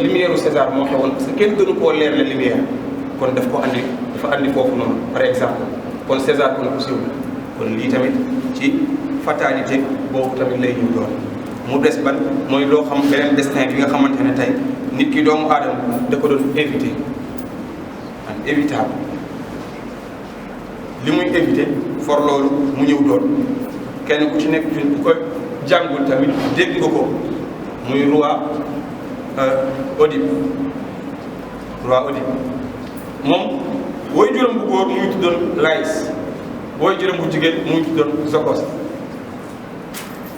lumière u César moo xewoon parce que kenn gënu koo leer la lumière kon dafa andi foofu noonu par exemple kon César kon ku siiw la kon lii tamit ci fatalité boobu tamit lay ñu doon mu des ban mooy loo xam beneen destin bi nga xamante ne tey nit ki doomu aadama da ko doon éviter évitable li muy éviter for loolu mu ñëw doon kenn ku ci nekk ku ko jàngul tamit dégg nga ko muy roi Oedipe moom woy juróom bu góor mu ngi tuddoon Laïs woy juróom bu jigéen mu ngi tuddoon Zokos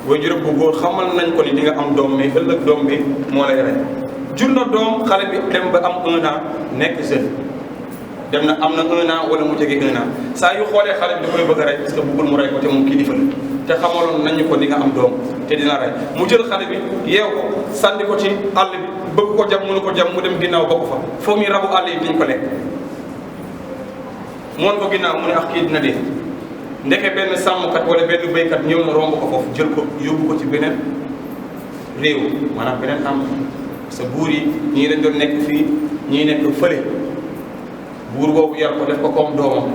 woy juróom bu góor xamal nañ ko ni di nga am doom mais ëllëg doom bi moo lay rey jur na doom xale bi dem ba am 1 an nekk jeune dem na am na 1 an wala mu jege 1 an saa yu xoolee xale bi da koy bëgg a rey parce que bëggul mu rey ko te moom kilifa la te xamaloon nañu ko di nga am doom te dina rey mu jël xale bi yeew ko sànni ko ci àll bi bëgg ko jam mënu ko jam mu dem ginnaaw ba ko fa foog ñu rabu àll yi diñ ko lekk moon ko ginnaaw mu ne ak kii dina dee ndeke benn sàmmkat wala benn béykat ñëw na romb ko foofu jël ko yóbbu ko ci beneen réew maanaam beneen am parce que buur yi ñii dañ doon nekk fii ñii nekk fële buur boobu yar ko def ko comme doomam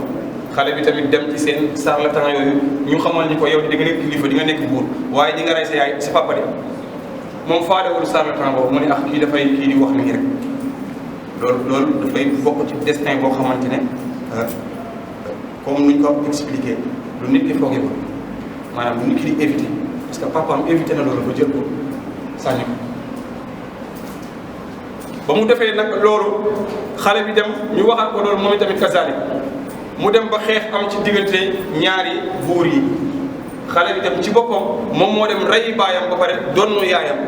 xale bi tamit dem ci seen charlatan yooyu ñu xamal ni ko yow di nga nekk kilifa di nga nekk buur waaye di nga rey sa yaay sa papa de moom faalewul charlatan boobu mu ne ah kii dafay kii di wax nii rek loolu dafay bokk ci destin boo xamante ne comme nuñ ko expliqué lu nit ki foogee ko maanaam lu nit ki di éviter parce que papaam éviter na loolu ba jël ko sànni ko ba mu defee nag loolu xale bi dem ñu waxaat ko loolu moom itamit kazalik mu dem ba xeex am ci diggante ñaari buur yi xale bi dem ci boppam moom moo dem rey baayam ba pare donnu yaayam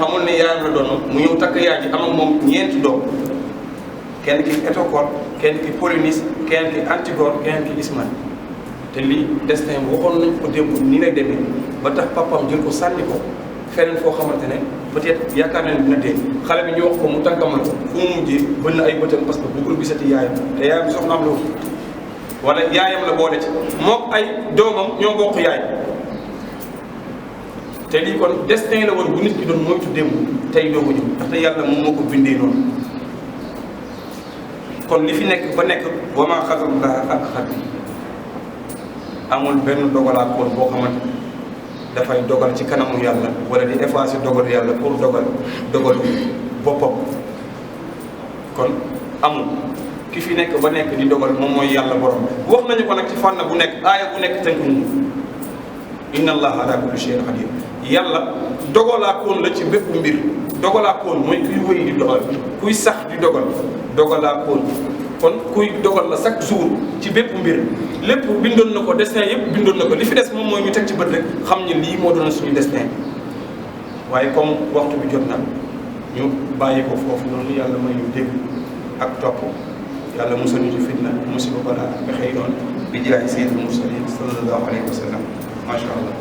xamul ne yaayam la donnu mu ñëw takk yaay ji am ak moom 4 doom kenn ki Étocole kenn ki Polynice kenn ki Antigone kenn ki Ismène te lii destin waxoon nañ ko démb nii lay demee ba tax papam jël ko sànni ko feneen foo xamante ne peut-être yaakaar na ne dina dee xale bi ñu wax ko mu tànkamal ko fu mu mujjee bën na ay bëtam parce que bëggul gisati yaayam te yaayam soxnaam la woon wala yaayam la boole ci mook ay doomam ñoo bokk yaay te lii kon destin la woon bu nit ki doon moytu démb tey doogu ñëw ndaxte yàlla moom moo ko bindee noonu kon li fi nekk ba nekk wa maa xadarullah ak xat amul benn dogalaa koon boo xamante dafay dogal ci kanamu yàlla wala di effacer dogal yàlla pour dogalu boppam kon amul ki fi nekk ba nekk di dogal moom mooy yàlla borom wax nañu ko nag ci fànn bu nekk aaya bu nekk tënkuñu inna allaha ala kulli shay'in qadir yàlla dogalaakoon la ci bépp mbir dogalaakoon mooy kuy wéy di dogal kuy sax di dogalaakoon kon kuy dogal la chaque jour ci bépp mbir lépp bindoon na ko destin yëpp bindoon na ko li fi des moom mooy ñu teg ci bët rek xam ni lii moo doon suñu destin waaye comme waxtu bi jot na ñu bàyyi ko foofu noonu yàlla may ñu dégg ak topp yàlla musal ñu ci fitna musiba balaa nga xëy doon bi jaay sayyidul mursalin sallallahu alayhi wa sallam macha allah